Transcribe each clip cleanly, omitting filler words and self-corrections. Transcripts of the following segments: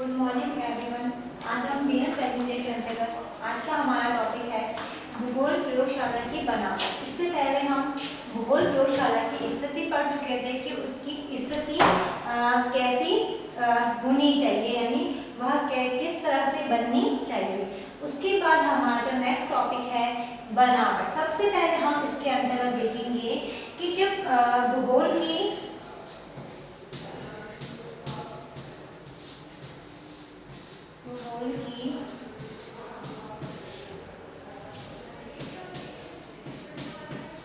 Good morning everyone. आज हम BS secondary के अंतर्गत आज का हमारा टॉपिक है भूगोल प्रयोगशाला की बनावट। इससे पहले हम भूगोल प्रयोगशाला की स्थिति पढ़ चुके थे कि उसकी स्थिति कैसी होनी चाहिए, यानी वह किस तरह से बननी चाहिए। उसके बाद हमारा जो नेक्स्ट टॉपिक है बनावट। सबसे पहले हम इसके अंतर्गत देखेंगे कि जब भूगोल की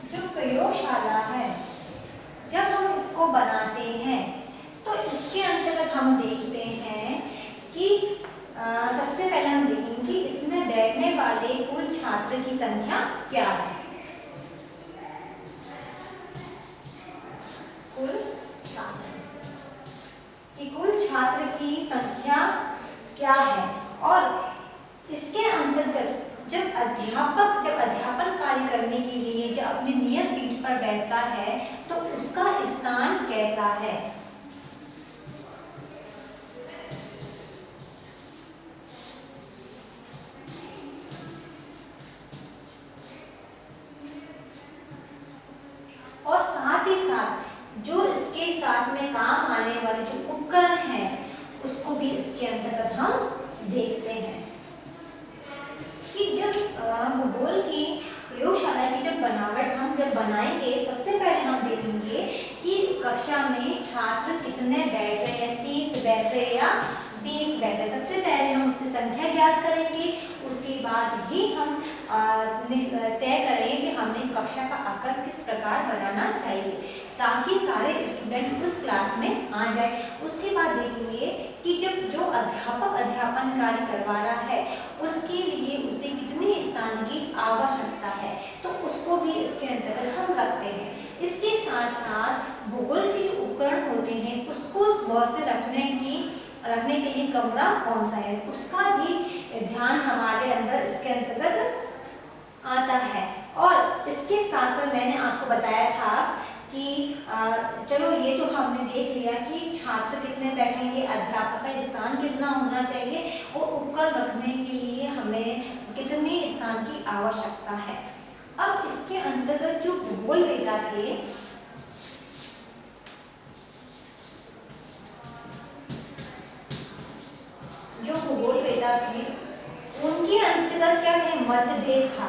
जो प्रयोगशाला है, जब हम इसको बनाते हैं तो इसके अंतर्गत हम देखते हैं कि सबसे पहले हम देखेंगे कि इसमें बैठने वाले कुल छात्र की संख्या क्या है। कुल छात्र की संख्या क्या है, और इसके अंतर्गत जब अध्यापन कार्य करने के लिए जब अपनी नियत सीट पर बैठता है तो उसका स्थान कैसा है। और साथ ही साथ जो इसके साथ में काम आने वाले जो उपकरण हैं उसको भी इसके अंतर्गत हम देखते हैं कि जब भूगोल की प्रयोगशाला की जब बनावट हम जब बनाएंगे, सबसे पहले हम देखेंगे कि कक्षा में छात्र कितने बैठ रहे हैं, 30 बैठ रहे या 20 बैठ रहे। सबसे पहले हम उसकी संख्या ज्ञात करेंगे, उसके बाद ही हम तय करेंगे कि हमें कक्षा का आकार किस प्रकार बनाना चाहिए ताकि सारे स्टूडेंट उस क्लास में आ जाए। उसके बाद देखेंगे कि जब जो अध्यापक अध्यापन कार्य करवा रहा है उसके लिए उसे कितने स्थान की आवश्यकता है, तो उसको भी इसके अंतर्गत हम रखते हैं। इसके साथ साथ भूगोल के जो उपकरण होते हैं उसको गौर से रखने के लिए कमरा कौन सा है, उसका भी ध्यान हमारे अंदर इसके अंतर्गत आता है। और इसके साथ साथ मैंने आपको बताया था कि चलो ये तो हमने देख लिया कि छात्र कितने बैठेंगे, अध्यापक का स्थान कितना होना चाहिए और उपकरण रखने के लिए हमें कितने स्थान की आवश्यकता है। अब इसके अंतर्गत जो भूगोलवेत्ता थे उनके अंतर्गत क्या थे, मतभेद था।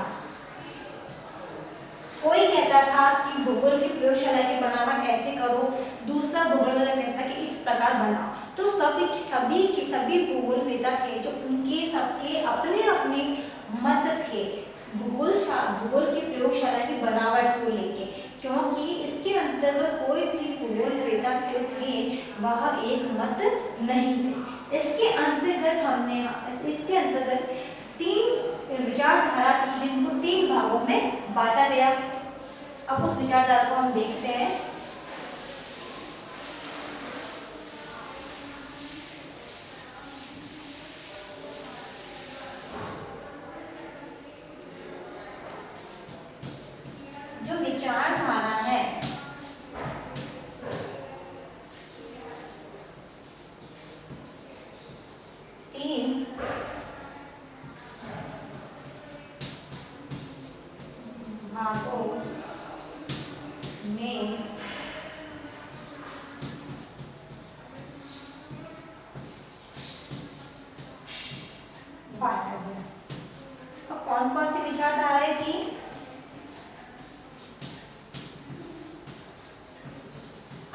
कोई कहता था कि भूगोल की प्रयोगशाला की बनावट ऐसे करो, दूसरा भूगोलवेत्ता कहता कि इस प्रकार बनाओ। तो सभी भूगोलवेत्ता थे जो उनके सबके अपने अपने मत थे भूगोल की प्रयोगशाला की बनावट को लेके, क्योंकि इसके अंतर्गत कोई भी भूगोलवेत्ता जो थे वह एक मत नहीं थे। इसके अंतर्गत 3 विचारधारा थी जिनको 3 भागों में बांटा गया। अब उस विचारधारा को हम देखते हैं। जो विचारधारा है बांटा गया। अब कौन कौन सी विचारधाराएं थी?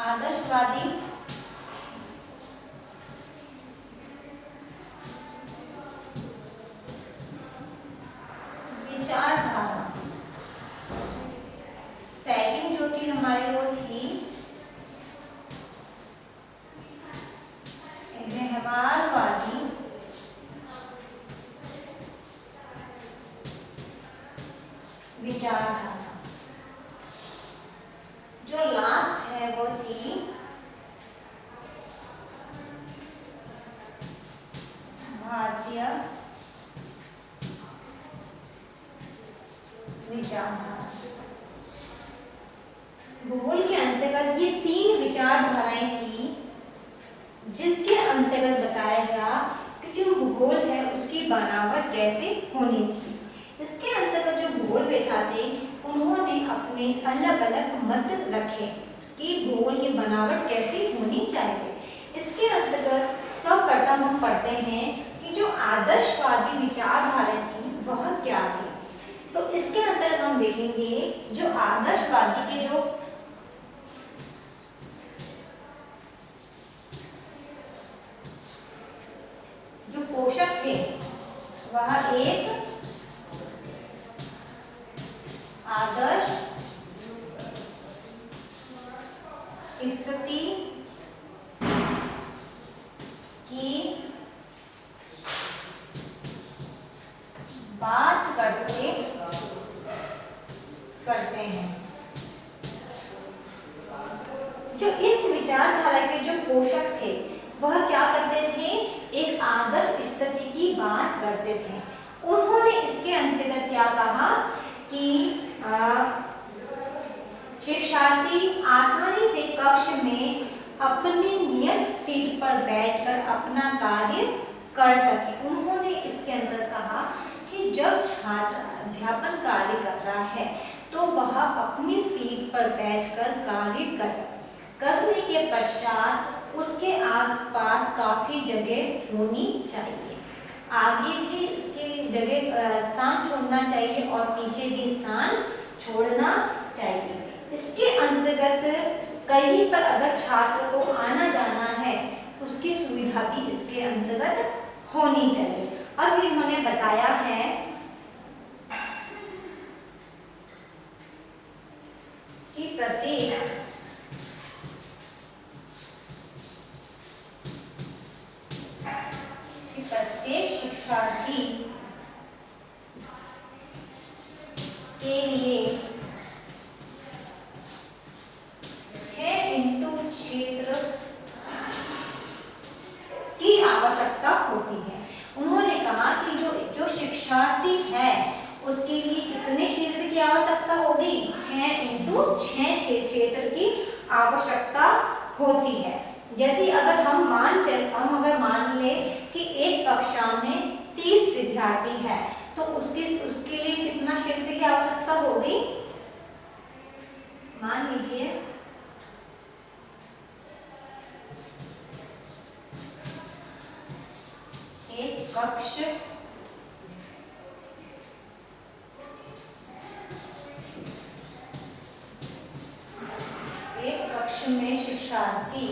आदर्शवादी, विचारधारा। सेकंड जो थी हमारी वो थी व्यवहारवादी विचारधारा। जो लास्ट है वो थी भारतीय विचारधारा। भूगोल के अंतर्गत ये 3 विचारधाराएं थी जिसके अंतर्गत बताया गया बनावट कैसे होनी चाहिए। इसके अंतर्गत जो भूगोलवेत्ता थे उन्होंने अपने अलग अलग मत रखे कि भूगोल की बनावट कैसी होनी चाहिए। इसके अंतर्गत सर्वप्रथम हम पढ़ते हैं कि जो आदर्शवादी विचारधारा थी वह क्या थी। तो इसके अंतर्गत हम देखेंगे जो आदर्शवादी के जो पोषक थे वह एक आदर्श स्थिति की बात करते हैं। जो इस विचारधारा के जो पोषक थे वह क्या करते थे, एक आदर्श स्थिति की बात करते थे। उन्होंने इसके अंतर्गत क्या कहा कि शिक्षार्थी आसानी से कक्ष में अपनी नियत सीट पर बैठकर अपना कार्य कर सके। उन्होंने इसके अंदर कहा कि जब छात्र अध्यापन कार्य कर रहा है तो वह अपनी सीट पर बैठकर कार्य करने के पश्चात उसके आसपास काफी जगह होनी चाहिए, आगे भी इसके जगह स्थान छोड़ना चाहिए और पीछे भी स्थान छोड़ना चाहिए। इसके अंतर्गत कहीं पर अगर छात्र को आना जाना है उसकी सुविधा भी इसके अंतर्गत होनी चाहिए। अब इन्होंने बताया है कि प्रत्येक शिक्षार्थी के लिए 6x क्षेत्र की आवश्यकता होती है। उन्होंने कहा कि जो शिक्षार्थी है उसके लिए कितने क्षेत्र की आवश्यकता होगी, 6x6 क्षेत्र की आवश्यकता होती है। यदि अगर हम मान ले कि एक कक्षा में 30 विद्यार्थी है तो उसके लिए कितना क्षेत्र की आवश्यकता होगी, मान लीजिए एक कक्ष में शिक्षार्थी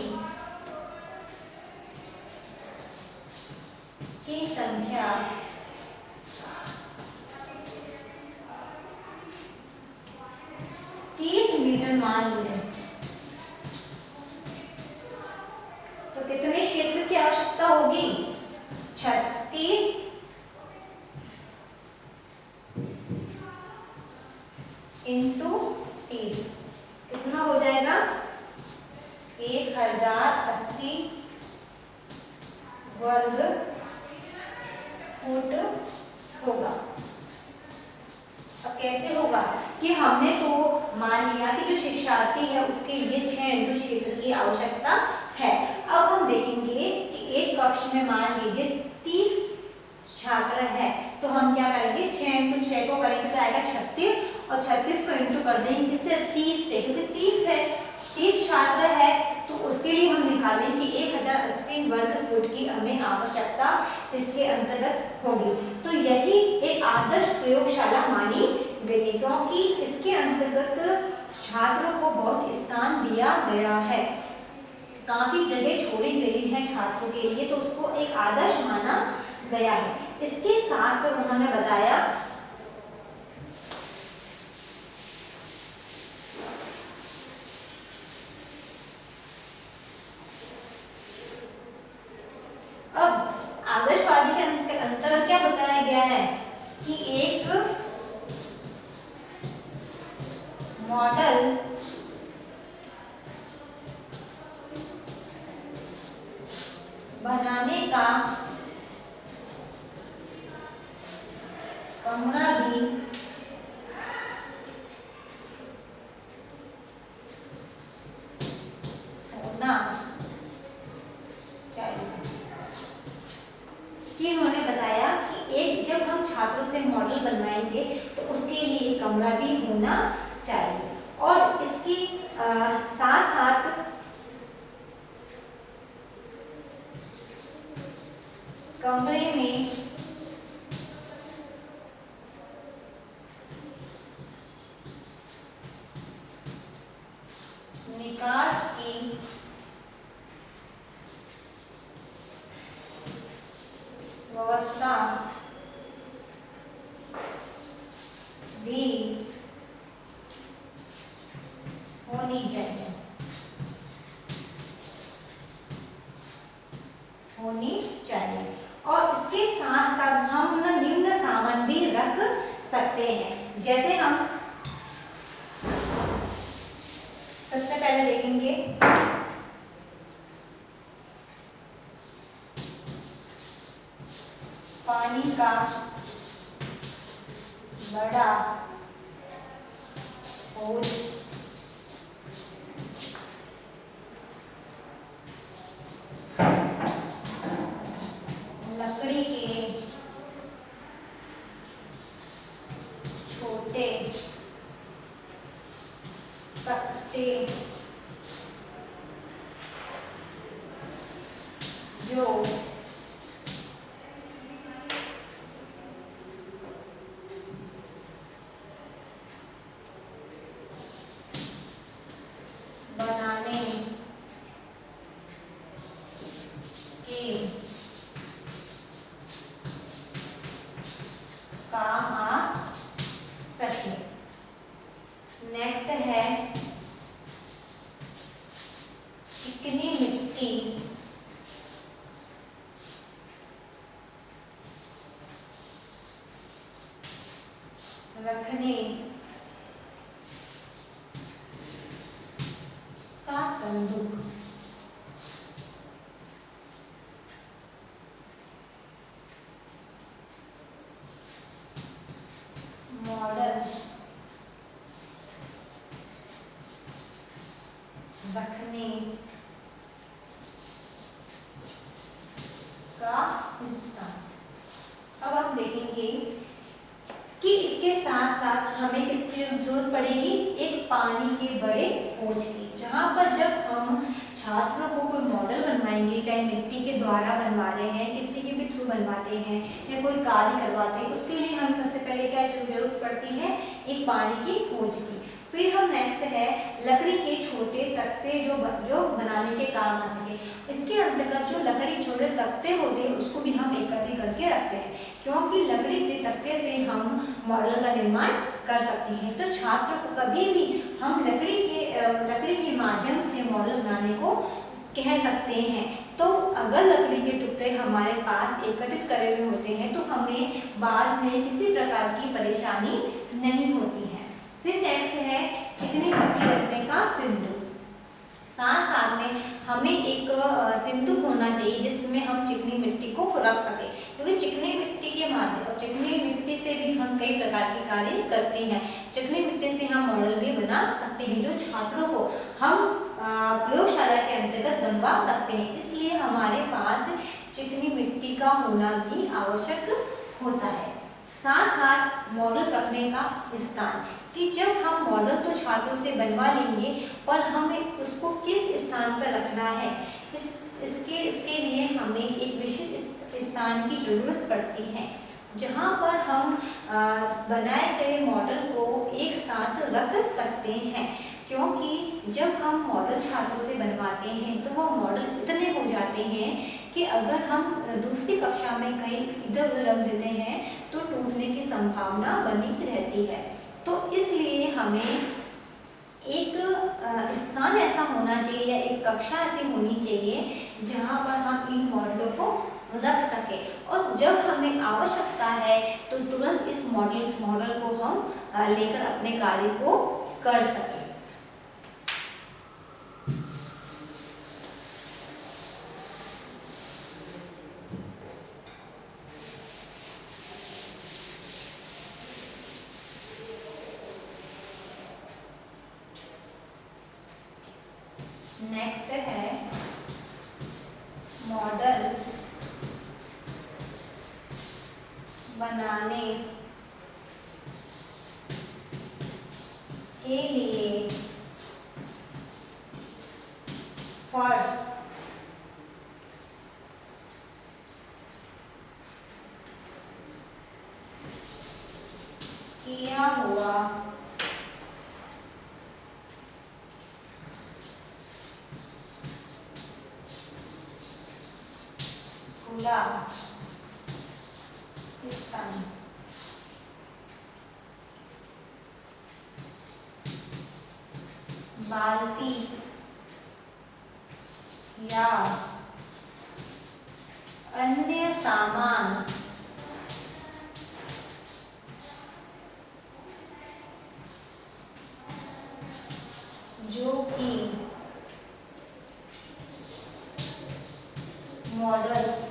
की संख्या 30 मीटर मान लें तो कितने क्षेत्र की आवश्यकता होगी, 36 इंटू 30 कितना हो जाएगा, 1080 वर्ग फुट होगा। अब कैसे होगा कि हमने तो मान लिया कि जो शिक्षार्थी है उसके लिए 6x क्षेत्र की आवश्यकता है। अब हम देखेंगे कि एक कक्ष में मान लीजिए 30 छात्र है तो हम क्या करेंगे, 6x6 को करेंगे तो आएगा 36 और 36 को इंटू कर देंगे किससे, 30 से, क्योंकि 30 छात्र है तो उसके लिए हम निकालें कि 1080 वर्ग फुट की हमें आवश्यकता इसके अंतर्गत होगी। तो यही एक आदर्श प्रयोगशाला मानी गई है क्योंकि इसके अंतर्गत छात्रों को बहुत स्थान दिया गया है, काफी जगह छोड़ी गई है छात्रों के लिए, तो उसको एक आदर्श माना गया है। इसके साथ साथ उन्होंने बताया अब आदर्शवादी के अंतर्गत क्या बताया गया है कि एक मॉडल बनाने का कमरा भी होना चाहिए। कि उन्होंने बताया कि जब हम छात्रों से मॉडल बनवाएंगे तो उसके लिए एक कमरा भी होना चाहिए। और इसके साथ साथ कमरे में निकास की व्यवस्था भी होनी चाहिए, और इसके साथ साथ हम निम्न सामान भी रख सकते हैं। जैसे हम सबसे पहले देखेंगे पानी का बड़ा होज, लकड़ी के छोटे तख्ते जो बनाने के काम आ सके। नेक्स्ट है चिकनी मिट्टी रखने का संदूक, मॉडल रखने का स्थान। अब हम देखेंगे कि इसके साथ साथ हमें किसकी जरूरत पड़ेगी, एक पानी के बड़े होज की, जहाँ पर जब हम छात्रों को कोई मॉडल बनवाएंगे, चाहे मिट्टी के द्वारा बनवा रहे हैं, किसी के भी थ्रू बनवाते हैं या कोई कार्य करवाते हैं, उसके लिए हमें सबसे पहले क्या जरूरत पड़ती है, एक पानी की होज की। फिर हम नेक्स्ट है लकड़ी के छोटे तख्ते जो बनाने के काम आ सके। इसके अंतर्गत जो लकड़ी छोटे तख्ते होते हैं उसको भी हम एकत्रित करके रखते हैं, क्योंकि लकड़ी के तख्ते से हम मॉडल का निर्माण कर सकते हैं। तो छात्र को कभी भी हम लकड़ी के माध्यम से मॉडल बनाने को कह सकते हैं। तो अगर लकड़ी के टुकड़े हमारे पास एकत्रित करे हुए होते हैं तो हमें बाद में किसी प्रकार की परेशानी नहीं होती है। फिर नेक्स्ट है चिकनी मिट्टी रखने का सिंदूक। साथ साथ में हमें एक सिंदूक होना चाहिए जिसमें हम चिकनी मिट्टी को रख सके, क्योंकि चिकनी मिट्टी के माध्यम चिकनी मिट्टी से भी हम कई प्रकार के कार्य करते हैं। चिकनी मिट्टी से हम मॉडल भी बना सकते हैं जो छात्रों को हम प्रयोगशाला के अंतर्गत बनवा सकते हैं। इसलिए हमारे पास चिकनी मिट्टी का होना भी आवश्यक होता है। साथ साथ मॉडल रखने का स्थान, कि जब हम मॉडल तो छात्रों से बनवा लेंगे और हमें उसको किस स्थान पर रखना है, इसके लिए हमें एक विशिष्ट स्थान की जरूरत पड़ती है, जहाँ पर हम बनाए गए मॉडल को एक साथ रख सकते हैं। क्योंकि जब हम मॉडल छात्रों से बनवाते हैं तो वो मॉडल इतने हो जाते हैं कि अगर हम दूसरी कक्षा में कहीं इधर उधर रख देते हैं तो टूटने की संभावना बनी रहती है। तो इसलिए हमें एक स्थान ऐसा होना चाहिए या एक कक्षा ऐसी होनी चाहिए जहाँ पर हम इन मॉडलों को रख सके, और जब हमें आवश्यकता है तो तुरंत इस मॉडल को हम लेकर अपने कार्य को कर सकें। नेक्स्ट है बनाने के लिए फर्श किया हुआ खुला स्थान बाल्टी या अन्य सामान जो कि मॉडल्स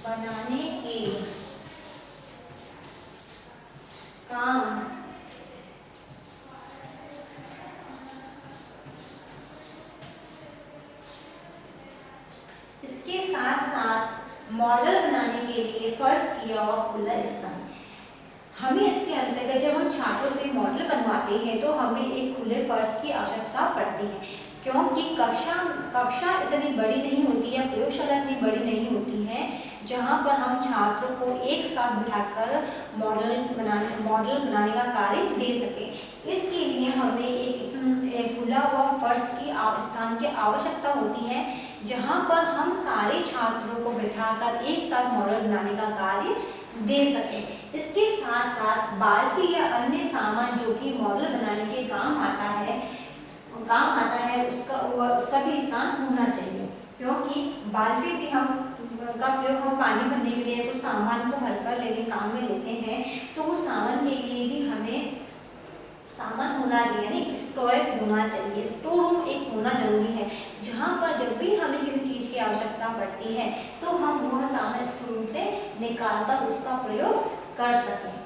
बनाने के काम इसके साथ साथ मॉडल बनाने के लिए फर्श किया हुआ खुला स्थान। हमें इसके अंतर्गत जब हम छात्रों से मॉडल बनवाते हैं तो हमें एक खुले फर्श की आवश्यकता पड़ती है, क्योंकि कक्षा इतनी बड़ी नहीं होती है, प्रयोगशाला इतनी बड़ी नहीं होती है जहां पर हम छात्रों को एक साथ बिठाकर मॉडल बनाने का कार्य दे सके। इसके लिए हमें एक खुला हुआ फर्श की स्थान की आवश्यकता होती है जहां पर हम सारे छात्रों को बिठाकर एक साथ मॉडल बनाने का कार्य दे सके। इसके साथ साथ बाल्टी या अन्य सामान जो कि मॉडल बनाने के काम आता है उसका भी स्थान होना चाहिए, क्योंकि बाल्टी भी का प्रयोग हम पानी भरने के लिए कुछ सामान को भरकर लेने काम में लेते हैं, तो उस सामान के लिए भी हमें सामान होना चाहिए, यानी स्टोरेज होना चाहिए, स्टोर रूम एक होना जरूरी है जहां पर जब भी हमें किसी चीज की आवश्यकता पड़ती है तो हम वह सामान स्टोर रूम से निकालकर उसका प्रयोग कर सकें।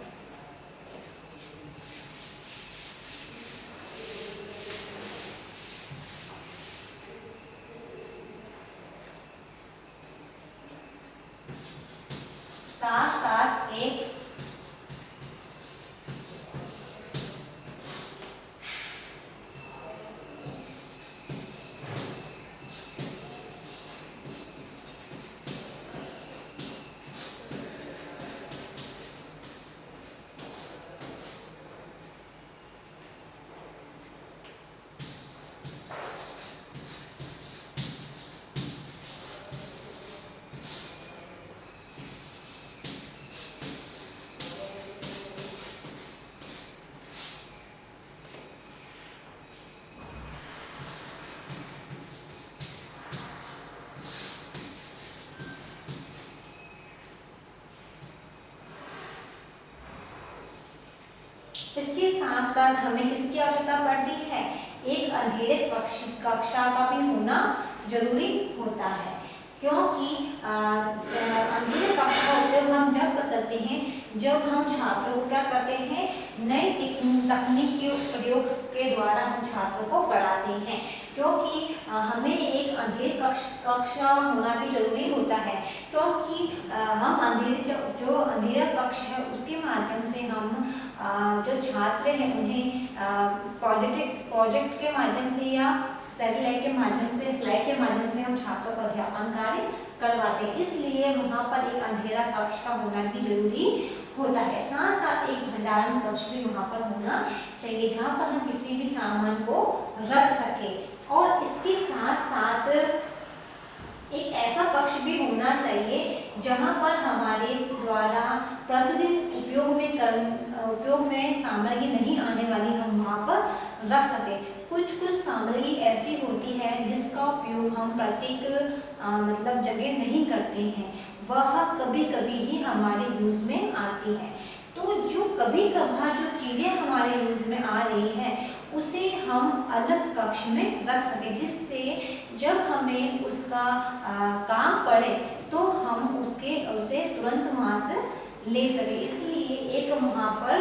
साथ साथ एक इसके साथ साथ हमें किसकी आवश्यकता पड़ती है, एक अंधेरे कक्षा का भी होना जरूरी होता है, क्योंकि अंधेरे कक्षा का उपयोग हम जब कर सकते हैं जब हम छात्रों को क्या करते हैं, नई तकनीक के प्रयोग के द्वारा हम छात्रों को पढ़ाते हैं, क्योंकि हमें एक अंधेरे कक्षा होना भी जरूरी होता है, क्योंकि हम जो अंधेरा कक्ष है उसके माध्यम से हम जो छात्र हैं उन्हें प्रोजेक्ट के माध्यम से या सैटेलाइट के माध्यम से, स्लाइड के माध्यम से हम छात्रों का अध्यापन कार्य करवाते हैं, इसलिए वहाँ पर एक अंधेरा कक्ष का होना भी जरूरी होता है। साथ साथ एक भंडारण कक्ष भी वहाँ पर होना चाहिए जहाँ पर हम किसी भी सामान को रख सके, और इसके साथ साथ एक ऐसा कक्ष भी होना चाहिए जहाँ पर हमारे द्वारा प्रतिदिन उपयोग में सामग्री नहीं आने वाली हम वहाँ पर रख सके। कुछ सामग्री ऐसी होती है जिसका उपयोग हम प्रत्येक मतलब जगह नहीं करते हैं, वह कभी कभी ही हमारे यूज में आती है, तो जो कभी कभार जो चीजें हमारे यूज में आ रही है उसे हम अलग कक्ष में रख सके, जिससे जब हमें उसका काम पड़े तो हम उसे तुरंत वहाँ से ले सके। इसलिए एक वहाँ पर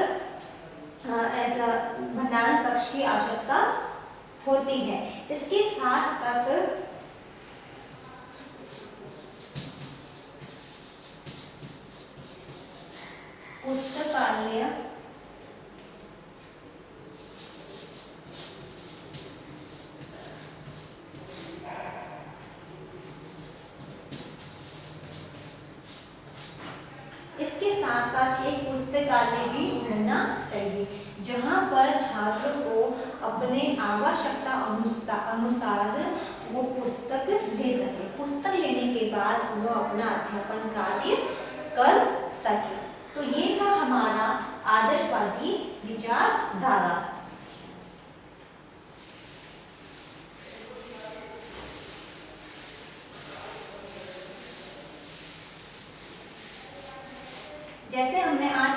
ऐसा भंडारण कक्ष की आवश्यकता होती है। इसके साथ साथ पुस्तकालय भी ढूंढना चाहिए, जहाँ पर छात्र को अपने आवश्यकता अनुसार वो पुस्तक ले सके। पुस्तक लेने के बाद वो अपना अध्यापन कार्य कर सके। तो ये था हमारा आदर्शवादी विचारधारा। जैसे हमने आज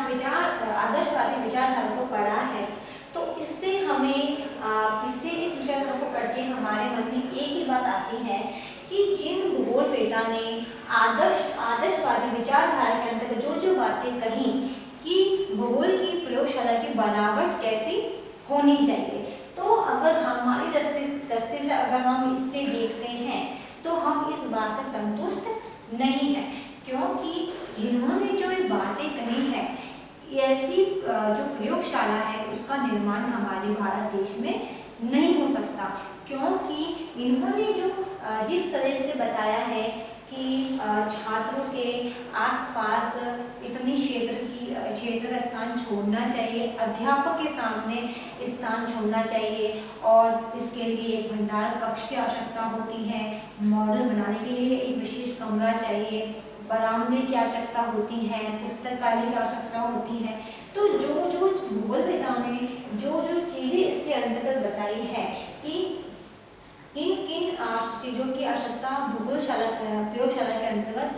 आदर्शवादी विचारधारा को पढ़ा है, तो इससे इस विचारधारा को पढ़ के हमारे मन में एक ही बात आती है कि जिन भूगोलवेत्ता ने आदर्शवादी विचारधारा के अंतर्गत जो बातें कही कि भूगोल की प्रयोगशाला की बनावट कैसी होनी चाहिए, तो अगर हमारी दृष्टि से अगर हम इससे देखते हैं तो हम इस बात से संतुष्ट नहीं है, क्योंकि जिन्होंने जो ये बातें कही है, ऐसी जो प्रयोगशाला है उसका निर्माण हमारे भारत देश में नहीं हो सकता, क्योंकि इन्होंने जो जिस तरह से बताया है कि छात्रों के आसपास इतनी क्षेत्र का स्थान छोड़ना चाहिए, अध्यापक के सामने स्थान छोड़ना चाहिए, और इसके लिए एक भंडार कक्ष की आवश्यकता होती है, मॉडल बनाने के लिए एक विशेष कमरा चाहिए, बरामदे की आवश्यकता होती है, पुस्तकालय की आवश्यकता होती है। तो जो भूगोलवेत्ताओं ने जो चीज़ें इसके अंतर्गत बताई है कि किन चीज़ों की आवश्यकता प्रयोगशाला के अंतर्गत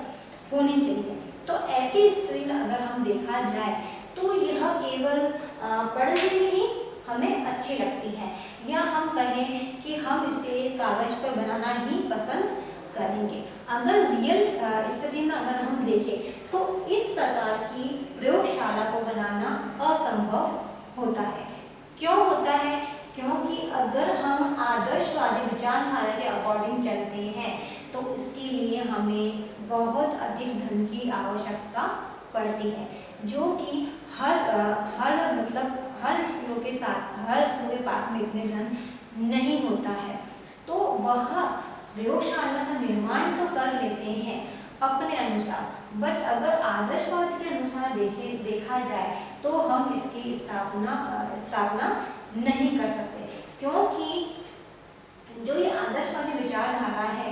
होनी चाहिए, तो ऐसी स्थिति में अगर हम देखा जाए तो यह केवल पढ़ने में ही हमें अच्छी लगती है, या हम कहें कि हम इसे कागज पर बनाना ही पसंद करेंगे। अगर रियल स्थिति में अगर हम देखें तो इस प्रकार की प्रयोगशाला को बनाना असंभव होता है। क्यों होता है? क्योंकि अगर हम आदर्शवादी विचारधारा के अकॉर्डिंग चलते हैं तो इसके लिए हमें बहुत अधिक धन की आवश्यकता पड़ती है, जो कि हर स्कूलों के पास में इतने धन नहीं होता है। तो वह प्रयोगशाला का निर्माण तो कर लेते हैं अपने अनुसार, बट अगर आदर्शवाद के अनुसार देखा जाए तो हम इसकी स्थापना नहीं कर सकते, क्योंकि जो ये आदर्शवादी विचारधारा है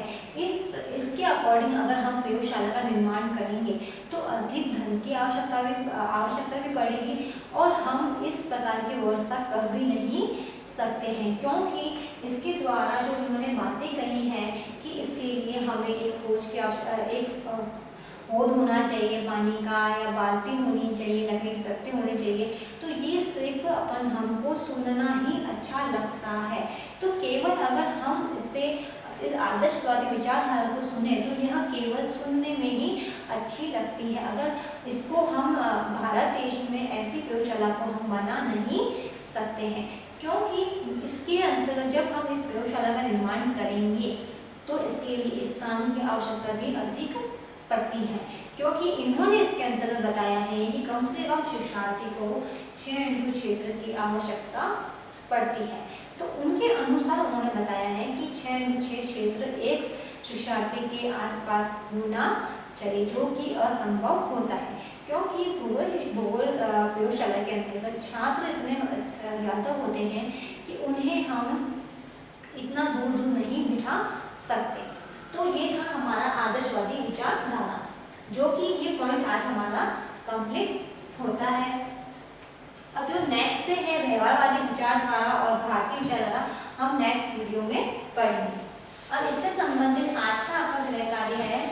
इसके अकॉर्डिंग अगर हम प्रयोगशाला का निर्माण करेंगे तो अधिक धन की आवश्यकता भी पड़ेगी, और हम इस प्रकार की व्यवस्था कर भी नहीं सकते हैं, क्योंकि इसके द्वारा जो उन्होंने बातें कही हैं कि इसके लिए हमें एक पौध होना चाहिए पानी का, या बाल्टी होनी चाहिए, लकड़ी के तख्ते होने चाहिए, तो ये सिर्फ हमको सुनना ही अच्छा लगता है। तो केवल अगर हम इस आदर्शवादी विचारधारा को सुने तो यह केवल सुनने में ही अच्छी लगती है। अगर इसको हम भारत देश में ऐसी प्रयोगशाला को हम बना नहीं सकते हैं, क्योंकि इसके अंतर्गत जब हम इस प्रयोगशाला का निर्माण करेंगे तो इसके लिए स्थान की आवश्यकता भी अधिक पड़ती है, क्योंकि इन्होंने इसके अंतर्गत बताया है कि कम से कम शिक्षार्थी को 6 क्षेत्र की आवश्यकता पड़ती है। तो उनके अनुसार उन्होंने बताया है कि 6 क्षेत्र एक शिक्षार्थी के आसपास होना चाहिए, जो कि असंभव होता है, क्योंकि भूगोल प्रयोगशाला के अंतर्गत छात्र इतने ज़्यादा होते हैं कि उन्हें हम इतना दूर नहीं बिठा सकते। तो ये था हमारा आदर्शवादी विचारधारा, जो कि ये पॉइंट आज हमारा कंप्लीट होता है। अब जो नेक्स्ट है व्यवहारवादी विचारधारा और भारतीय विचारधारा, हम नेक्स्ट वीडियो में पढ़ेंगे। अब इससे संबंधित आज का आपका गृह कार्य है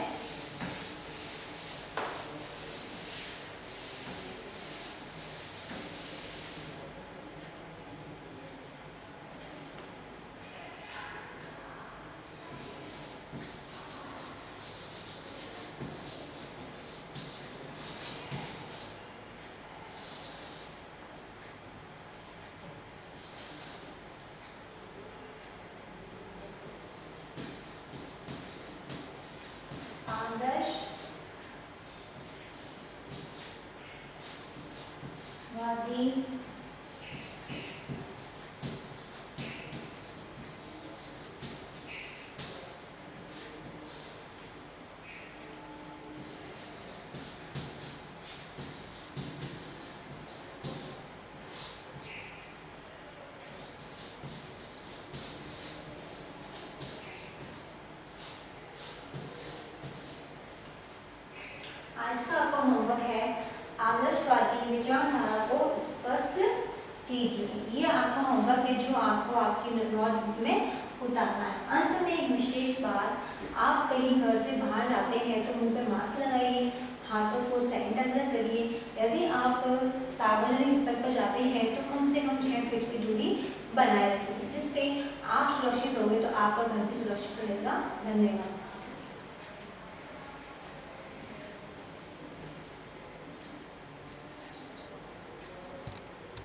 कीजिए। ये आपका होमवर्क है जो आपको आपकी नोटबुक में उतारना है। अंत में एक विशेष बात, आप कहीं घर से बाहर जाते हैं तो मुंह पे मास्क लगाइए, हाथों को सैनिटाइजर करिए। यदि आप सार्वजनिक स्थल पर जाते हैं तो कम से कम 6 फीट की दूरी बनाए रखिए, जिससे आप सुरक्षित होंगे तो आपका घर भी सुरक्षित रहेगा। धन्यवाद।